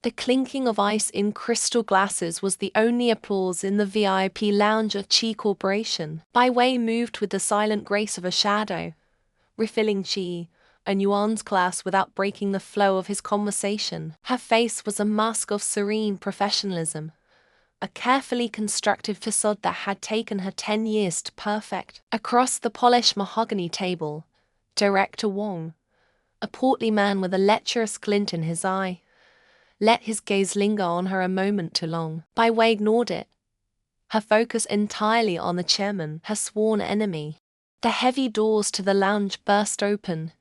The clinking of ice in crystal glasses was the only applause in the VIP lounge of Chi Corporation. Bai Wei moved with the silent grace of a shadow, refilling Chi and Yuan's glass without breaking the flow of his conversation. Her face was a mask of serene professionalism, a carefully constructed facade that had taken her 10 years to perfect. Across the polished mahogany table, Director Wong, a portly man with a lecherous glint in his eye, let his gaze linger on her a moment too long. Bai Wei ignored it, her focus entirely on the chairman, her sworn enemy. The heavy doors to the lounge burst open,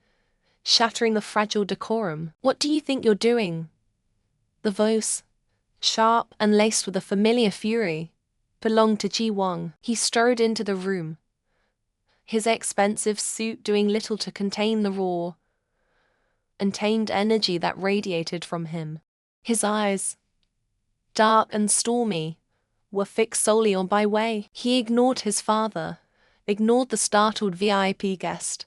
shattering the fragile decorum. "What do you think you're doing?" The voice, sharp and laced with a familiar fury, belonged to Ji Wang. He strode into the room, his expensive suit doing little to contain the raw, untamed energy that radiated from him. His eyes, dark and stormy, were fixed solely on Bai Wei. He ignored his father, ignored the startled VIP guest,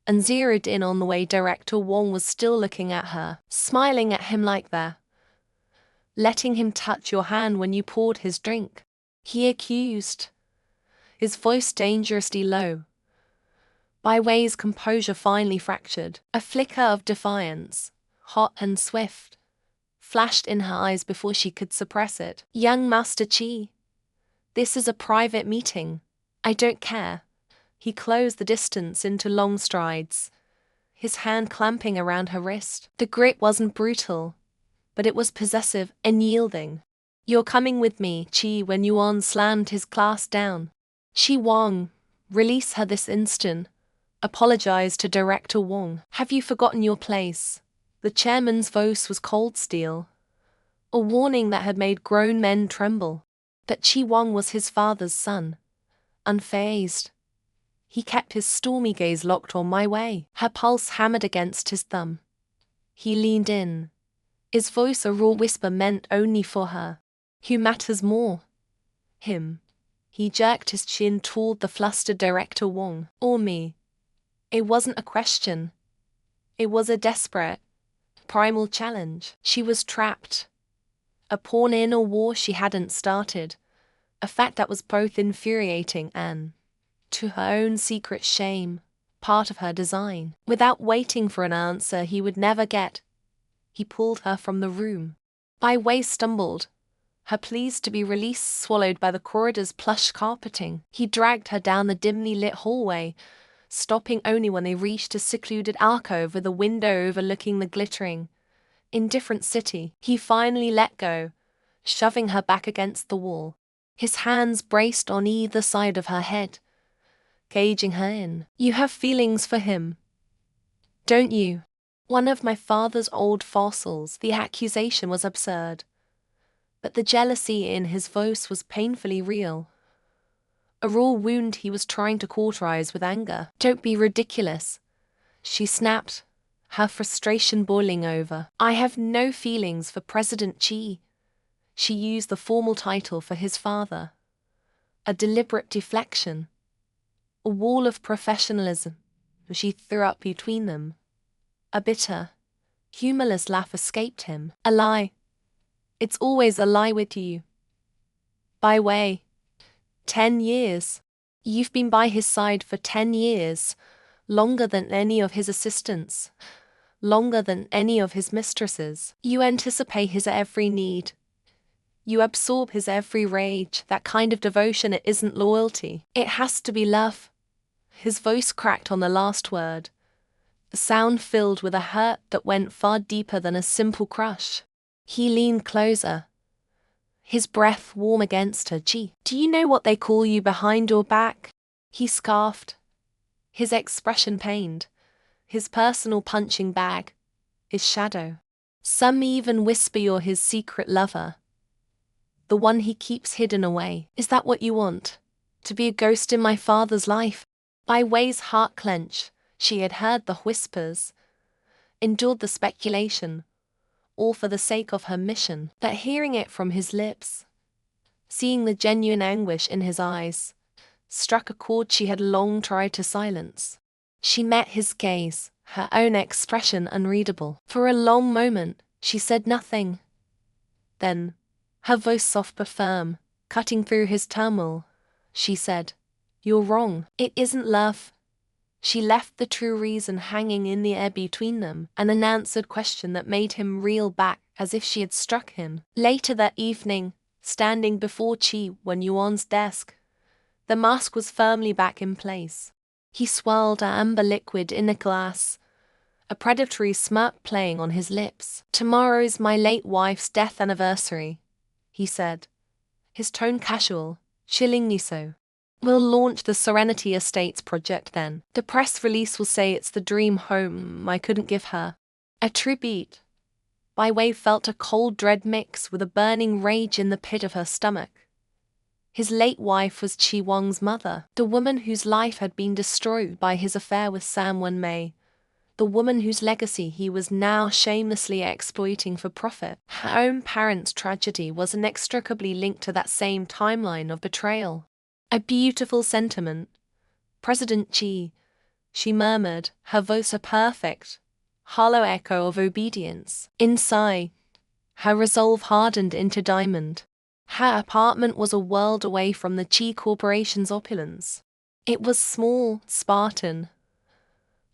and zeroed in on the way Director Wong was still looking at her, smiling at him like that, letting him touch your hand when you poured his drink. He accused, his voice dangerously low. Bai Wei's composure finally fractured. A flicker of defiance, hot and swift, flashed in her eyes before she could suppress it. "Young Master Chi, this is a private meeting. I don't care." He closed the distance into long strides, his hand clamping around her wrist. The grip wasn't brutal, but it was possessive and yielding. "You're coming with me, Chi." When Yuan slammed his glass down, Chi Wang, release her this instant, apologized to Director Wong. "Have you forgotten your place?" The chairman's voice was cold steel, a warning that had made grown men tremble. But Chi Wang was his father's son, unfazed. He kept his stormy gaze locked on Bai Wei. Her pulse hammered against his thumb. He leaned in, his voice a raw whisper meant only for her. "Who matters more? Him?" He jerked his chin toward the flustered Director Wong. "Or me?" It wasn't a question. It was a desperate, primal challenge. She was trapped, a pawn in a war she hadn't started, a fact that was both infuriating and, to her own secret shame, part of her design. Without waiting for an answer he would never get, he pulled her from the room. Bai Wei stumbled, her pleas to be released swallowed by the corridor's plush carpeting. He dragged her down the dimly lit hallway, stopping only when they reached a secluded alcove with a window overlooking the glittering, indifferent city. He finally let go, shoving her back against the wall, his hands braced on either side of her head, gauging her in. "You have feelings for him, don't you?" "One of my father's old fossils." The accusation was absurd, but the jealousy in his voice was painfully real. A raw wound he was trying to cauterize with anger. "Don't be ridiculous," she snapped, her frustration boiling over. "I have no feelings for President Chi." She used the formal title for his father. A deliberate deflection, a wall of professionalism she threw up between them. A bitter, humorless laugh escaped him. "A lie. It's always a lie with you. Bai Wei. 10 years. You've been by his side for 10 years, longer than any of his assistants, longer than any of his mistresses. You anticipate his every need. You absorb his every rage. That kind of devotion, it isn't loyalty. It has to be love." His voice cracked on the last word, the sound filled with a hurt that went far deeper than a simple crush. He leaned closer, his breath warm against her cheek. "Do you know what they call you behind your back?" He scoffed, his expression pained, his personal punching bag, his shadow. "Some even whisper you're his secret lover, the one he keeps hidden away. Is that what you want? To be a ghost in my father's life?" Bai Wei's heart clenched. She had heard the whispers, endured the speculation, all for the sake of her mission. But hearing it from his lips, seeing the genuine anguish in his eyes, struck a chord she had long tried to silence. She met his gaze, her own expression unreadable. For a long moment, she said nothing, Then, her voice soft but firm, cutting through his turmoil, she said, "You're wrong. It isn't love." She left the true reason hanging in the air between them, an unanswered question that made him reel back as if she had struck him. Later that evening, standing before Chi Wen-yuan's desk, the mask was firmly back in place. He swirled amber liquid in a glass, a predatory smirk playing on his lips. "Tomorrow's my late wife's death anniversary," he said, his tone casual, chillingly so. "We'll launch the Serenity Estates project then. The press release will say it's the dream home I couldn't give her." A tribute. Bai Wei felt a cold dread mix with a burning rage in the pit of her stomach. His late wife was Chi Wang's mother, the woman whose life had been destroyed by his affair with Sam Wen-mei, the woman whose legacy he was now shamelessly exploiting for profit. Her own parents' tragedy was inextricably linked to that same timeline of betrayal. "A beautiful sentiment, President Chi," she murmured, her voice a perfect, hollow echo of obedience. Inside, her resolve hardened into diamond. Her apartment was a world away from the Chi Corporation's opulence. It was small, Spartan,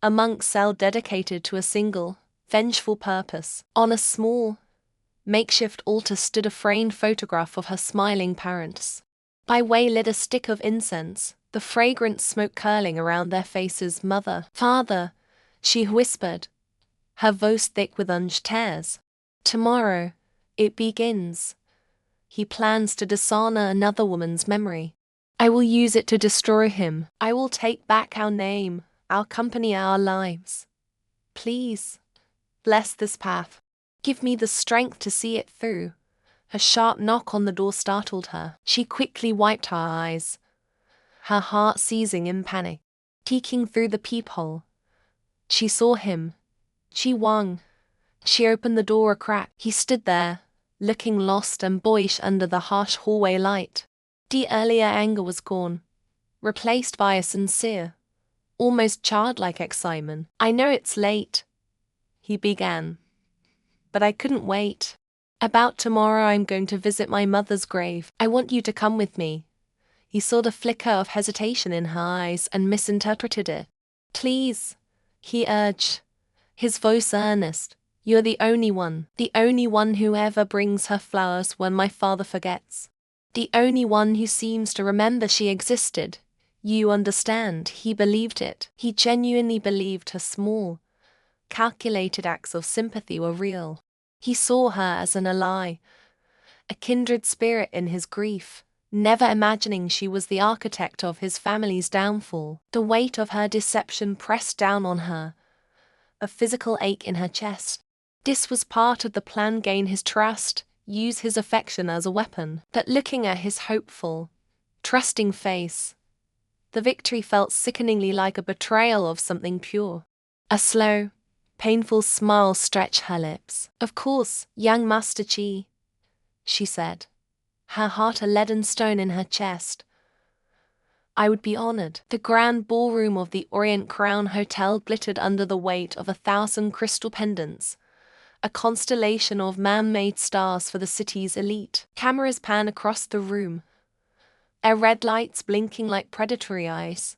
a monk's cell dedicated to a single, vengeful purpose. On a small, makeshift altar stood a framed photograph of her smiling parents. Bai Wei lit a stick of incense, the fragrant smoke curling around their faces. "Mother, father," she whispered, her voice thick with unused tears. "Tomorrow, it begins. He plans to dishonor another woman's memory. I will use it to destroy him. I will take back our name, our company, our lives. Please, bless this path. Give me the strength to see it through." A sharp knock on the door startled her. She quickly wiped her eyes, her heart seizing in panic. Peeking through the peephole, she saw him, Chi Wang. She opened the door a crack. He stood there, looking lost and boyish under the harsh hallway light. The earlier anger was gone, replaced by a sincere, almost childlike excitement. "I know it's late," he began, "but I couldn't wait. About tomorrow I'm going to visit my mother's grave. I want you to come with me." He saw the flicker of hesitation in her eyes and misinterpreted it. "Please," he urged, his voice earnest. "You're the only one who ever brings her flowers when my father forgets. The only one who seems to remember she existed. You understand." He believed it. He genuinely believed her small, calculated acts of sympathy were real. He saw her as an ally, a kindred spirit in his grief, never imagining she was the architect of his family's downfall. The weight of her deception pressed down on her, a physical ache in her chest. This was part of the plan: gain his trust, use his affection as a weapon. But looking at his hopeful, trusting face, the victory felt sickeningly like a betrayal of something pure. A slow, painful smile stretched her lips. "Of course, young Master Chi," she said, her heart a leaden stone in her chest. "I would be honored." The grand ballroom of the Orient Crown Hotel glittered under the weight of 1,000 crystal pendants, a constellation of man-made stars for the city's elite. Cameras pan across the room, their red lights blinking like predatory eyes,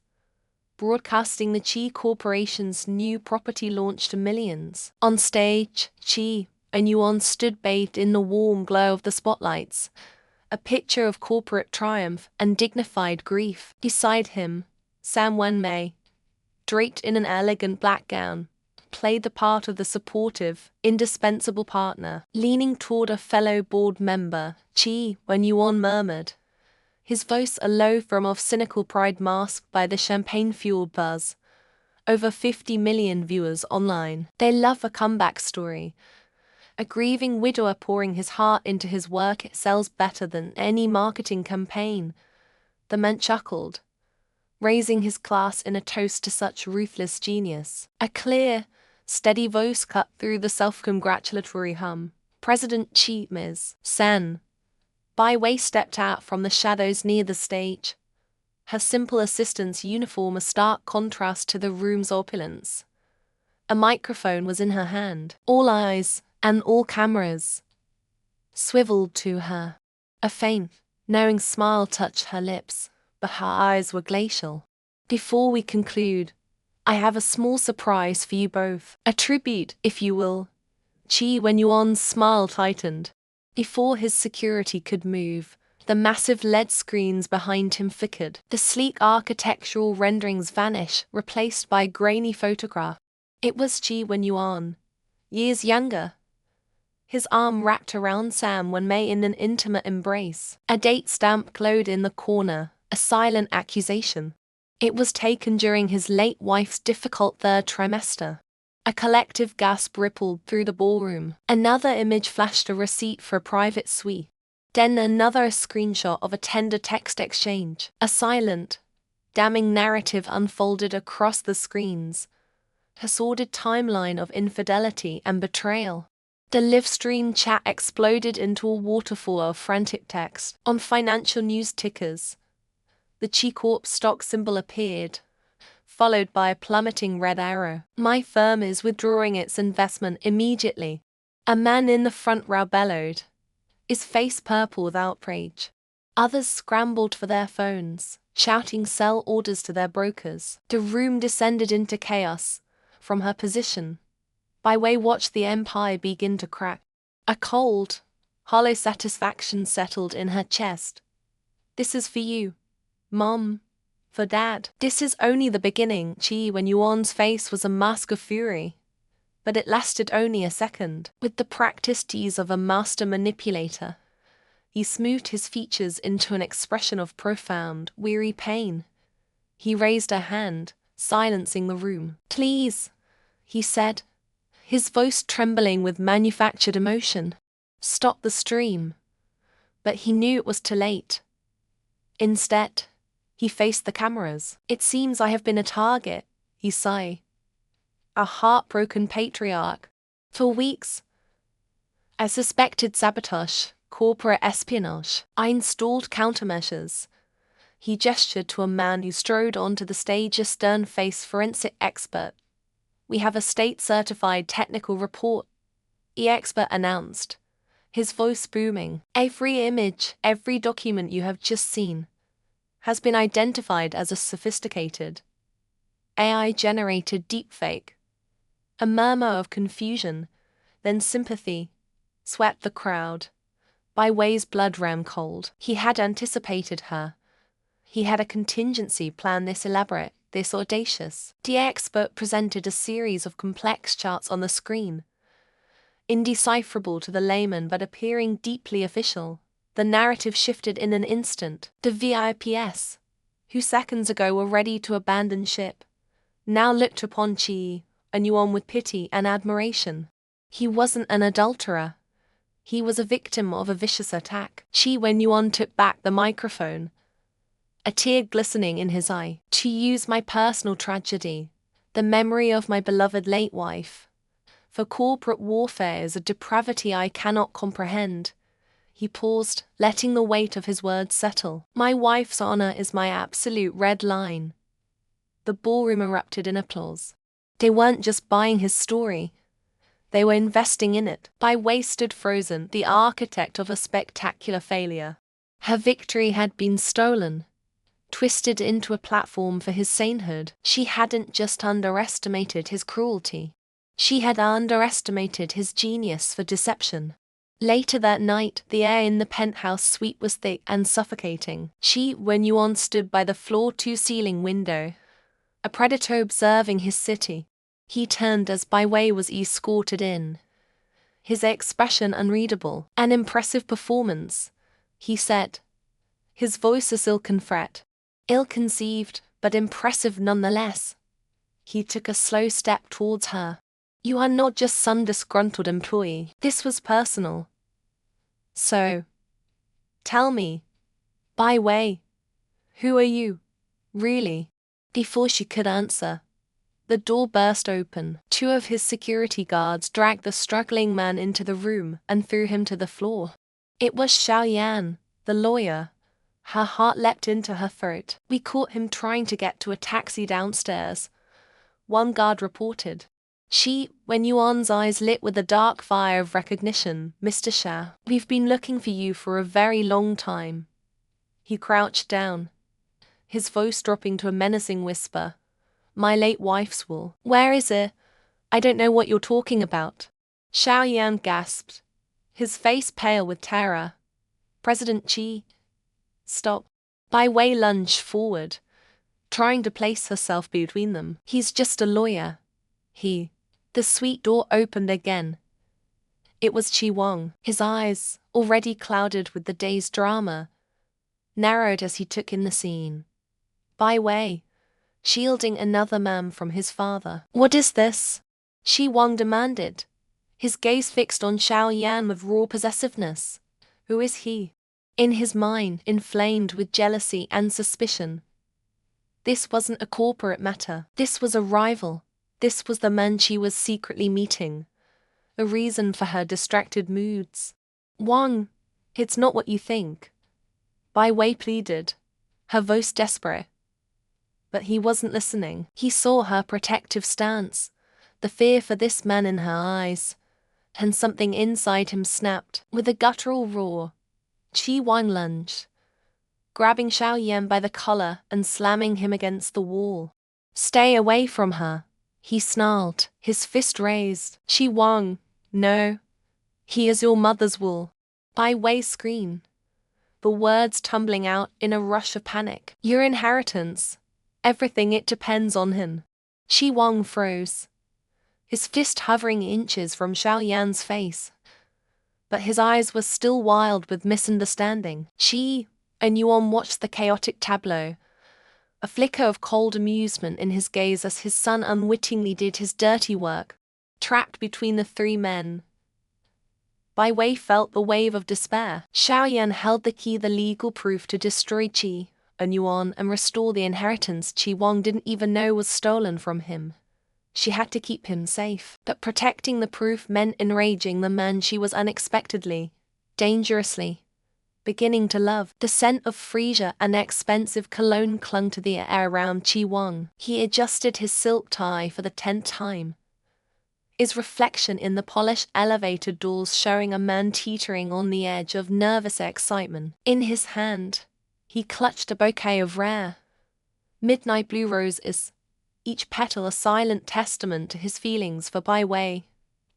broadcasting the Chi Corporation's new property launch to millions. On stage, Chi Wen-yuan stood bathed in the warm glow of the spotlights, a picture of corporate triumph and dignified grief. Beside him, Sam Wen-mei, draped in an elegant black gown, played the part of the supportive, indispensable partner. Leaning toward a fellow board member, Chi Wen-yuan murmured, his voice a low thrum of cynical pride masked by the champagne-fueled buzz. Over 50 million viewers online. They love a comeback story. A grieving widower pouring his heart into his work. It sells better than any marketing campaign. The man chuckled, raising his glass in a toast to such ruthless genius. A clear, steady voice cut through the self-congratulatory hum. "President Chi Ms. Sen." Bai Wei stepped out from the shadows near the stage, her simple assistant's uniform a stark contrast to the room's opulence. A microphone was in her hand. All eyes, and all cameras, swiveled to her. A faint, knowing smile touched her lips, but her eyes were glacial. Before we conclude, I have a small surprise for you both. A tribute, if you will. Chi Wen-yuan's smile tightened. Before his security could move, the massive LED screens behind him flickered. The sleek architectural renderings vanished, replaced by a grainy photograph. It was Chi Wen-yuan, years younger. His arm wrapped around Sam Wen-mei in an intimate embrace. A date stamp glowed in the corner, a silent accusation. It was taken during his late wife's difficult third trimester. A collective gasp rippled through the ballroom. Another image flashed, a receipt for a private suite. Then another screenshot of a tender text exchange. A silent, damning narrative unfolded across the screens. A sordid timeline of infidelity and betrayal. The live stream chat exploded into a waterfall of frantic text. On financial news tickers, the Chi Corp stock symbol appeared, followed by a plummeting red arrow. My firm is withdrawing its investment immediately. A man in the front row bellowed, his face purple with outrage. Others scrambled for their phones, shouting sell orders to their brokers. The room descended into chaos. From her position, Bai Wei watched the empire begin to crack. A cold, hollow satisfaction settled in her chest. This is for you, Mom. For Dad. This is only the beginning. Chi Wen-yuan's face was a mask of fury. But it lasted only a second. With the practiced ease of a master manipulator, he smoothed his features into an expression of profound, weary pain. He raised a hand, silencing the room. Please, he said, his voice trembling with manufactured emotion. Stop the stream. But he knew it was too late. Instead, he faced the cameras. It seems I have been a target, he sighed. A heartbroken patriarch. For weeks, I suspected sabotage, corporate espionage. I installed countermeasures. He gestured to a man who strode onto the stage, a stern-faced forensic expert. We have a state-certified technical report, the expert announced, his voice booming. Every image, every document you have just seen has been identified as a sophisticated, AI-generated deepfake. A murmur of confusion, then sympathy, swept the crowd. Bai Wei's blood ran cold. He had anticipated her. He had a contingency plan this elaborate, this audacious. The expert presented a series of complex charts on the screen, indecipherable to the layman but appearing deeply official. The narrative shifted in an instant. The VIPs, who seconds ago were ready to abandon ship, now looked upon Chi Wen-yuan with pity and admiration. He wasn't an adulterer. He was a victim of a vicious attack. Chi Wen-yuan took back the microphone, a tear glistening in his eye. To use my personal tragedy, the memory of my beloved late wife, for corporate warfare is a depravity I cannot comprehend. He paused, letting the weight of his words settle. My wife's honor is my absolute red line. The ballroom erupted in applause. They weren't just buying his story. They were investing in it. Bai Wei stood frozen, the architect of a spectacular failure. Her victory had been stolen, twisted into a platform for his sainthood. She hadn't just underestimated his cruelty. She had underestimated his genius for deception. Later that night, the air in the penthouse suite was thick and suffocating. Chi Wen-yuan stood by the floor-to-ceiling window, a predator observing his city. He turned as Bai Wei was escorted in, his expression unreadable. An impressive performance, he said, his voice a silken fret. Ill-conceived, but impressive nonetheless. He took a slow step towards her. You are not just some disgruntled employee. This was personal. So, tell me, Bai Wei, who are you, really? Before she could answer, the door burst open. Two of his security guards dragged the struggling man into the room and threw him to the floor. It was Xiao Yan, the lawyer. Her heart leapt into her throat. We caught him trying to get to a taxi downstairs, one guard reported. When Yuan's eyes lit with a dark fire of recognition, Mr. Sha, we've been looking for you for a very long time. He crouched down, his voice dropping to a menacing whisper. My late wife's wool. Where is it? I don't know what you're talking about. Xiao Yan gasped, his face pale with terror. President Qi. Stop. Bai Wei lunged forward, trying to place herself between them. He's just a lawyer. The suite door opened again. It was Qi Wang. His eyes, already clouded with the day's drama, narrowed as he took in the scene. Bai Wei, shielding another man from his father. What is this? Qi Wang demanded, his gaze fixed on Xiao Yan with raw possessiveness. Who is he? In his mind, inflamed with jealousy and suspicion. This wasn't a corporate matter. This was a rival. This was the man she was secretly meeting. A reason for her distracted moods. Wang, it's not what you think. Bai Wei pleaded, her voice desperate. But he wasn't listening. He saw her protective stance, the fear for this man in her eyes, and something inside him snapped. With a guttural roar, Qi Wang lunged, grabbing Xiao Yan by the collar and slamming him against the wall. Stay away from her, he snarled, his fist raised. Qi Wang, no. He is your mother's wool. Bai Wei screamed, the words tumbling out in a rush of panic. Your inheritance. Everything, it depends on him. Qi Wang froze, his fist hovering inches from Xiao Yan's face. But his eyes were still wild with misunderstanding. Qi and Yuan watched the chaotic tableau, a flicker of cold amusement in his gaze as his son unwittingly did his dirty work. Trapped between the three men, Bai Wei felt the wave of despair. Xiao Yan held the key, the legal proof to destroy Qi and Yuan and restore the inheritance Qi Wang didn't even know was stolen from him. She had to keep him safe, but protecting the proof meant enraging the man she was unexpectedly, dangerously, beginning to love. The scent of freesia and expensive cologne clung to the air around Qi Wang. He adjusted his silk tie for the 10th time, his reflection in the polished elevator doors showing a man teetering on the edge of nervous excitement. In his hand, he clutched a bouquet of rare, midnight blue roses, each petal a silent testament to his feelings for Bai Wei.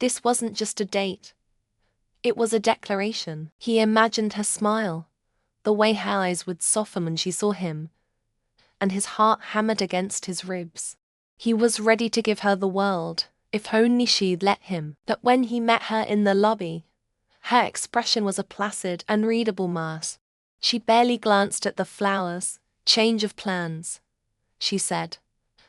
This wasn't just a date. It was a declaration. He imagined her smile, the way her eyes would soften when she saw him, and his heart hammered against his ribs. He was ready to give her the world, if only she'd let him. But when he met her in the lobby, her expression was a placid, unreadable mask. She barely glanced at the flowers. Change of plans, she said,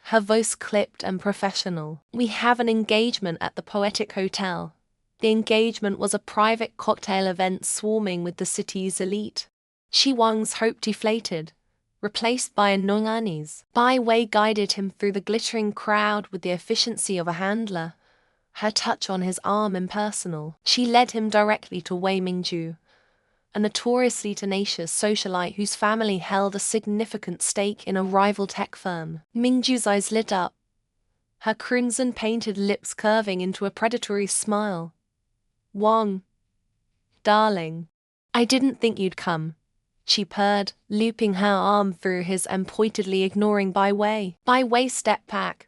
her voice clipped and professional. We have an engagement at the Poetic Hotel. The engagement was a private cocktail event swarming with the city's elite. Qi Wang's hope deflated, replaced by a unease. Bai Wei guided him through the glittering crowd with the efficiency of a handler, her touch on his arm impersonal. She led him directly to Wei Mingju, a notoriously tenacious socialite whose family held a significant stake in a rival tech firm. Mingju's eyes lit up, her crimson-painted lips curving into a predatory smile. Wang, darling, I didn't think you'd come, she purred, looping her arm through his and pointedly ignoring Bai Wei. Bai Wei stepped back,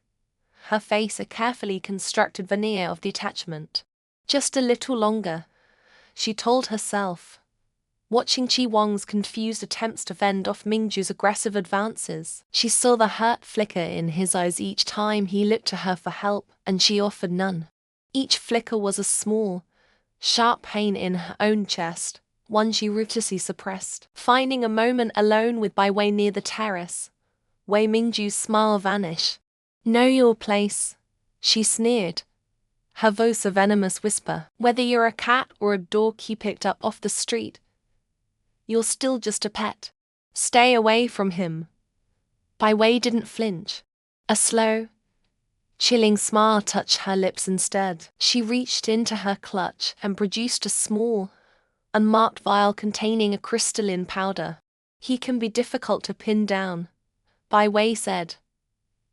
her face a carefully constructed veneer of detachment. Just a little longer, she told herself, watching Qi Wang's confused attempts to fend off Mingju's aggressive advances. She saw the hurt flicker in his eyes each time he looked to her for help, and she offered none. Each flicker was a small, sharp pain in her own chest, one she ruthlessly suppressed. Finding a moment alone with Bai Wei near the terrace, Wei Mingju's smile vanished. Know your place, she sneered, her voice a venomous whisper. Whether you're a cat or a dog he picked up off the street, you're still just a pet. Stay away from him. Bai Wei didn't flinch. A slow, chilling smile touched her lips instead. She reached into her clutch and produced a small, unmarked vial containing a crystalline powder. He can be difficult to pin down, Bai Wei said,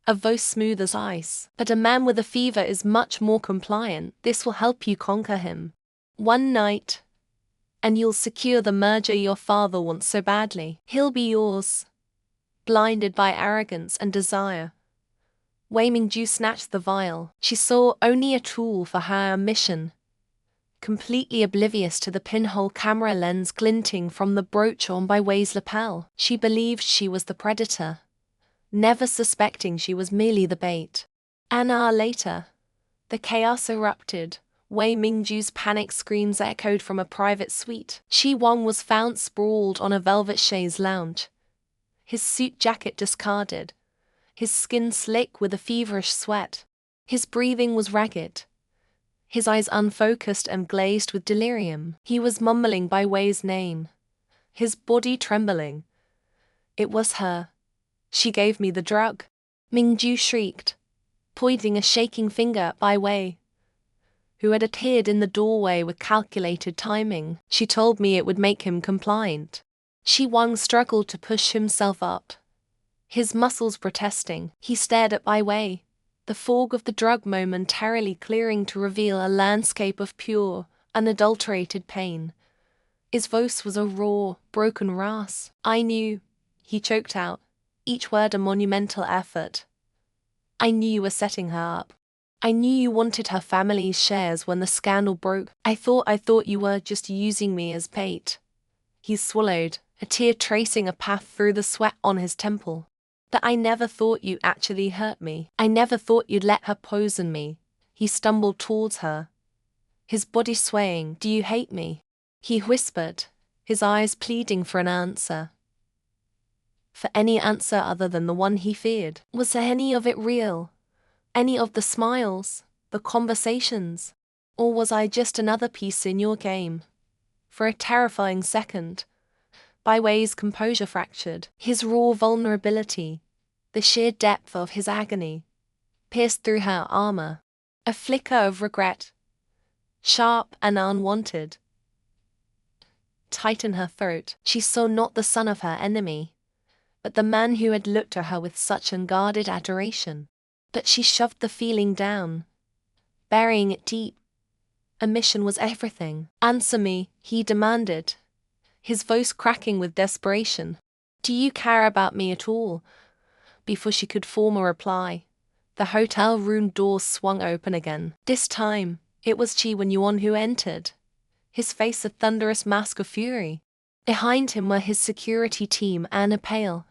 a voice smooth as ice. But a man with a fever is much more compliant. This will help you conquer him. One night, and you'll secure the merger your father wants so badly. He'll be yours. Blinded by arrogance and desire, Wei Mingju snatched the vial. She saw only a tool for her mission. Completely oblivious to the pinhole camera lens glinting from the brooch on Bai Wei's lapel, she believed she was the predator, never suspecting she was merely the bait. An hour later, the chaos erupted. Wei Mingju's panic screams echoed from a private suite. Shi Wang was found sprawled on a velvet chaise lounge, his suit jacket discarded, his skin slick with a feverish sweat. His breathing was ragged, his eyes unfocused and glazed with delirium. He was mumbling Bai Wei's name, his body trembling. It was her. She gave me the drug. Mingju shrieked, pointing a shaking finger at Bai Wei, who had appeared in the doorway with calculated timing. She told me it would make him compliant. Shi Wang struggled to push himself up, his muscles protesting. He stared at Bai Wei, the fog of the drug momentarily clearing to reveal a landscape of pure, unadulterated pain. His voice was a raw, broken rasp. I knew, he choked out, each word a monumental effort. I knew you were setting her up. I knew you wanted her family's shares when the scandal broke. I thought you were just using me as bait. He swallowed, a tear tracing a path through the sweat on his temple. That I never thought you actually hurt me. I never thought you'd let her poison me. He stumbled towards her, his body swaying. Do you hate me? He whispered, his eyes pleading for an answer. For any answer other than the one he feared. Was any of it real? Any of the smiles, the conversations? Or was I just another piece in your game? For a terrifying second, Bai Wei's composure fractured. His raw vulnerability, the sheer depth of his agony, pierced through her armor. A flicker of regret, sharp and unwanted, tightened her throat. She saw not the son of her enemy, but the man who had looked at her with such unguarded adoration. But she shoved the feeling down, burying it deep. A mission was everything. Answer me, he demanded, his voice cracking with desperation. Do you care about me at all? Before she could form a reply, the hotel room doors swung open again. This time, it was Chi Wen-yuan who entered, his face a thunderous mask of fury. Behind him were his security team and a pale,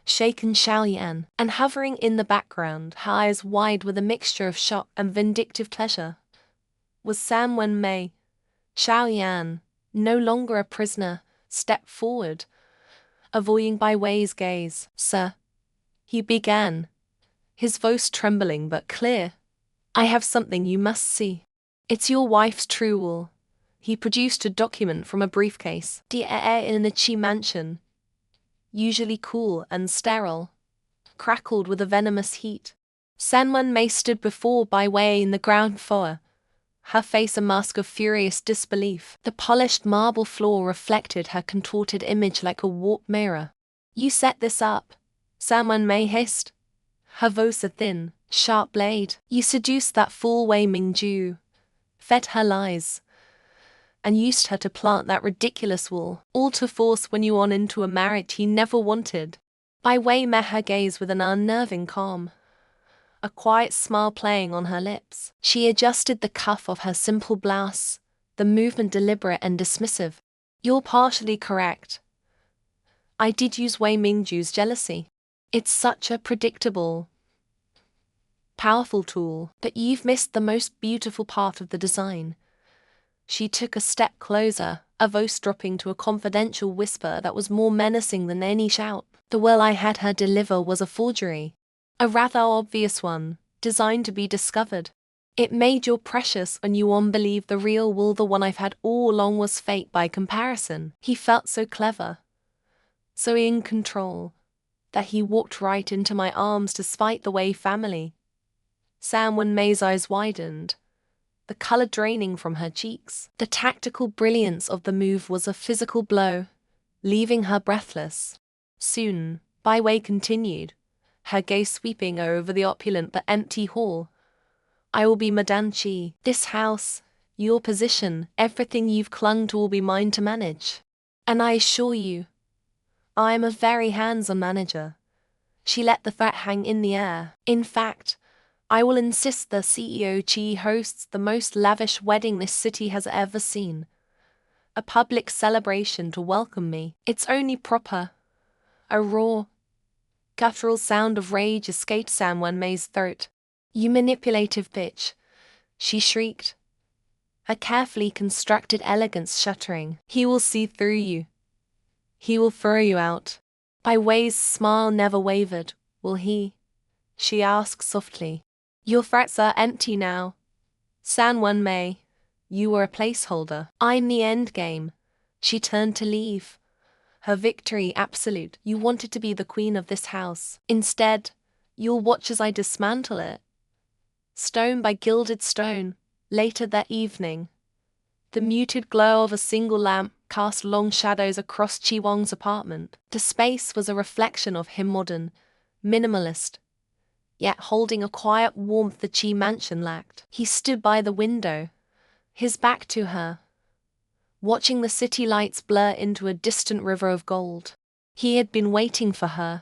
shaken Xiaoyan, and hovering in the background, her eyes wide with a mixture of shock and vindictive pleasure, was Sam Wen-mei. Xiaoyan, no longer a prisoner, stepped forward, avoiding Bai Wei's gaze. Sir, he began, his voice trembling but clear. I have something you must see. It's your wife's true will. He produced a document from a briefcase. The air in the Qi mansion, usually cool and sterile, crackled with a venomous heat. San Wen-mei stood before Bai Wei in the ground floor, her face a mask of furious disbelief. The polished marble floor reflected her contorted image like a warped mirror. You set this up, San Wen-mei hissed, her voice a thin, sharp blade. You seduced that fool Wei Mingju, fed her lies, and used her to plant that ridiculous wall, all to force Wen-yuan into a marriage he never wanted. Bai Wei met her gaze with an unnerving calm, a quiet smile playing on her lips. She adjusted the cuff of her simple blouse, the movement deliberate and dismissive. You're partially correct. I did use Wei Mingju's jealousy. It's such a predictable, powerful tool, but you've missed the most beautiful part of the design. She took a step closer, a voice dropping to a confidential whisper that was more menacing than any shout. The will I had her deliver was a forgery, a rather obvious one, designed to be discovered. It made your precious Wen-yuan believe the real will, the one I've had all along, was fake by comparison. He felt so clever, so in control, that he walked right into my arms despite the Wei family. Sam Wen-mei's eyes widened, the color draining from her cheeks. The tactical brilliance of the move was a physical blow, leaving her breathless. Soon, Bai Wei continued, her gaze sweeping over the opulent but empty hall. I will be Madame Chi. This house, your position, everything you've clung to will be mine to manage. And I assure you, I am a very hands-on manager. She let the threat hang in the air. In fact, I will insist the CEO Chi hosts the most lavish wedding this city has ever seen. A public celebration to welcome me. It's only proper. A raw, guttural sound of rage escaped San Wenmei's throat. You manipulative bitch, she shrieked, her carefully constructed elegance shuddering. He will see through you. He will throw you out. Bai Wei's smile never wavered. Will he? She asked softly. Your threats are empty now. San Wenmei, you were a placeholder. I'm the endgame. She turned to leave. Her victory absolute. You wanted to be the queen of this house. Instead, you'll watch as I dismantle it. Stone by gilded stone. Later that evening, the muted glow of a single lamp cast long shadows across Chi Wang's apartment. The space was a reflection of him, modern, minimalist, yet holding a quiet warmth the Chi mansion lacked. He stood by the window, his back to her, watching the city lights blur into a distant river of gold. He had been waiting for her,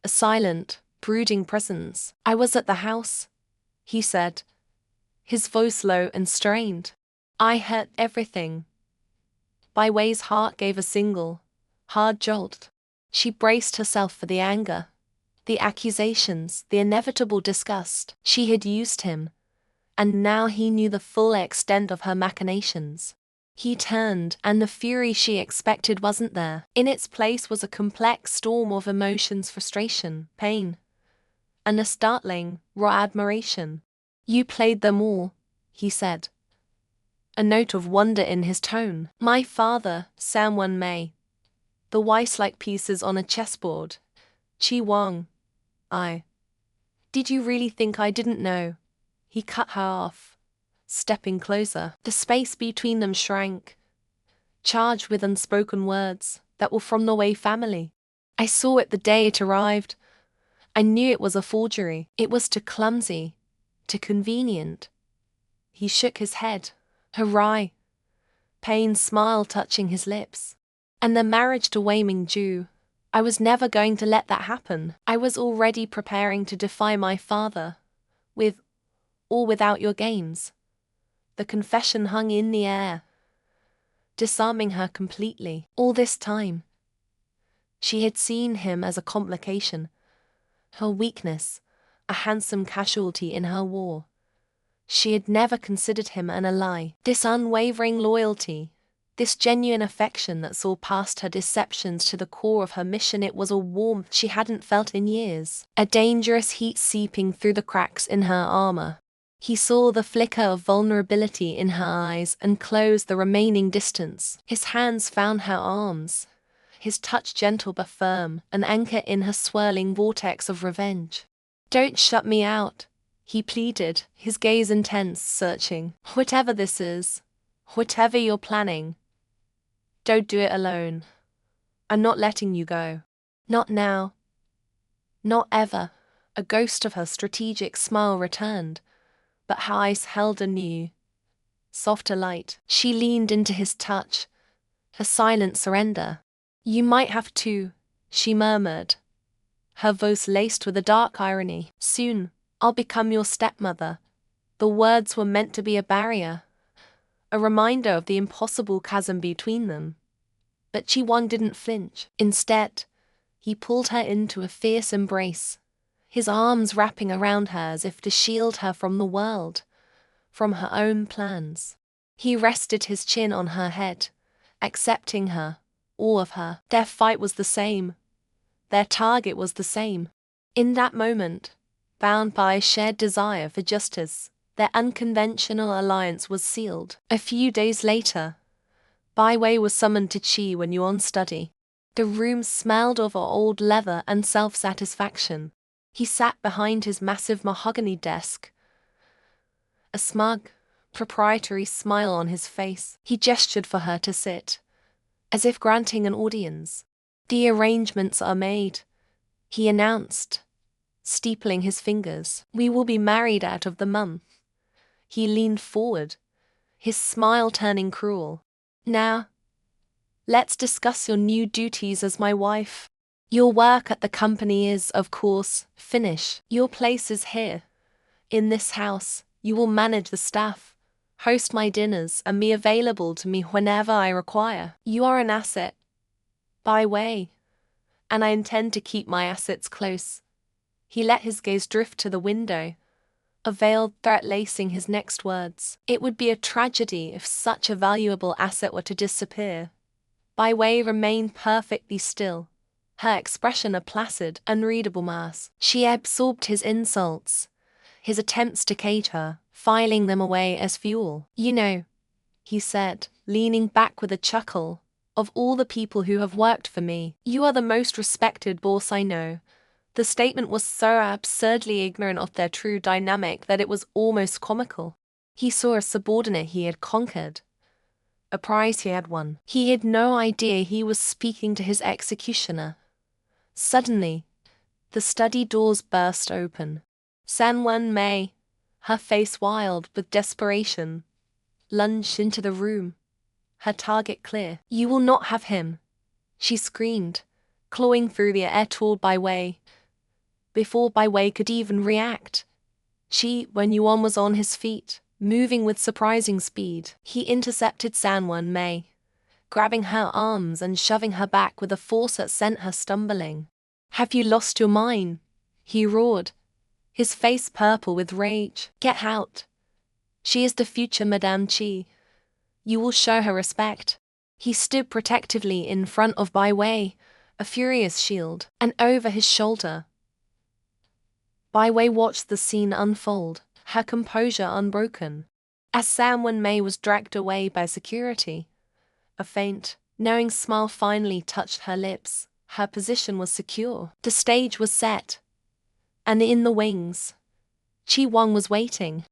a silent, brooding presence. I was at the house, he said, his voice low and strained. I heard everything. Bai Wei's heart gave a single, hard jolt. She braced herself for the anger, the accusations, the inevitable disgust. She had used him, and now he knew the full extent of her machinations. He turned, and the fury she expected wasn't there. In its place was a complex storm of emotions: frustration, pain, and a startling, raw admiration. You played them all, he said, a note of wonder in his tone. My father, San Wenmei. The vice-like pieces on a chessboard. Chi Wang. Did you really think I didn't know? He cut her off, stepping closer. The space between them shrank, charged with unspoken words that were from the Wei family. I saw it the day it arrived. I knew it was a forgery. It was too clumsy, too convenient. He shook his head, a wry, pained smile touching his lips. And the marriage to Wei Mingju, I was never going to let that happen. I was already preparing to defy my father, with or without your games. The confession hung in the air, disarming her completely. All this time, she had seen him as a complication, her weakness, a handsome casualty in her war. She had never considered him an ally. This unwavering loyalty, this genuine affection that saw past her deceptions to the core of her mission, it was a warmth she hadn't felt in years, a dangerous heat seeping through the cracks in her armor. He saw the flicker of vulnerability in her eyes and closed the remaining distance. His hands found her arms, his touch gentle but firm, an anchor in her swirling vortex of revenge. Don't shut me out, he pleaded, his gaze intense, searching. Whatever this is, whatever you're planning, don't do it alone. I'm not letting you go. Not now. Not ever. A ghost of her strategic smile returned, but her eyes held a new, softer light. She leaned into his touch, her silent surrender. You might have to, she murmured, her voice laced with a dark irony. Soon, I'll become your stepmother. The words were meant to be a barrier, a reminder of the impossible chasm between them. But Chi Wang didn't flinch. Instead, he pulled her into a fierce embrace, his arms wrapping around her as if to shield her from the world, from her own plans. He rested his chin on her head, accepting her, all of her. Their fight was the same. Their target was the same. In that moment, bound by a shared desire for justice, their unconventional alliance was sealed. A few days later, Bai Wei was summoned to Qi when Yuan study. The room smelled of old leather and self-satisfaction. He sat behind his massive mahogany desk, a smug, proprietary smile on his face. He gestured for her to sit, as if granting an audience. The arrangements are made, he announced, steepling his fingers. We will be married out of the month. He leaned forward, his smile turning cruel. Now, let's discuss your new duties as my wife. Your work at the company is, of course, finished. Your place is here. In this house, you will manage the staff, host my dinners, and be available to me whenever I require. You are an asset, by way, and I intend to keep my assets close. He let his gaze drift to the window, a veiled threat lacing his next words. It would be a tragedy if such a valuable asset were to disappear. Bai Wei remained perfectly still, her expression a placid, unreadable mass. She absorbed his insults, his attempts to cage her, filing them away as fuel. You know, he said, leaning back with a chuckle, of all the people who have worked for me, you are the most respected boss I know. The statement was so absurdly ignorant of their true dynamic that it was almost comical. He saw a subordinate he had conquered, a prize he had won. He had no idea he was speaking to his executioner. Suddenly, the study doors burst open. Sanwen Mei, her face wild with desperation, lunged into the room, her target clear. You will not have him, she screamed, clawing through the air toward Bai Wei. Before Bai Wei could even react, Wen Yuan was on his feet, moving with surprising speed. He intercepted Sanwen Mei, grabbing her arms and shoving her back with a force that sent her stumbling. Have you lost your mind? He roared, his face purple with rage. Get out. She is the future Madame Qi. You will show her respect. He stood protectively in front of Bai Wei, a furious shield, and over his shoulder. Bai Wei watched the scene unfold, her composure unbroken. As Sanwen Mei was dragged away by security, a faint, knowing smile finally touched her lips. Her position was secure. The stage was set, and in the wings, Qi Wang was waiting.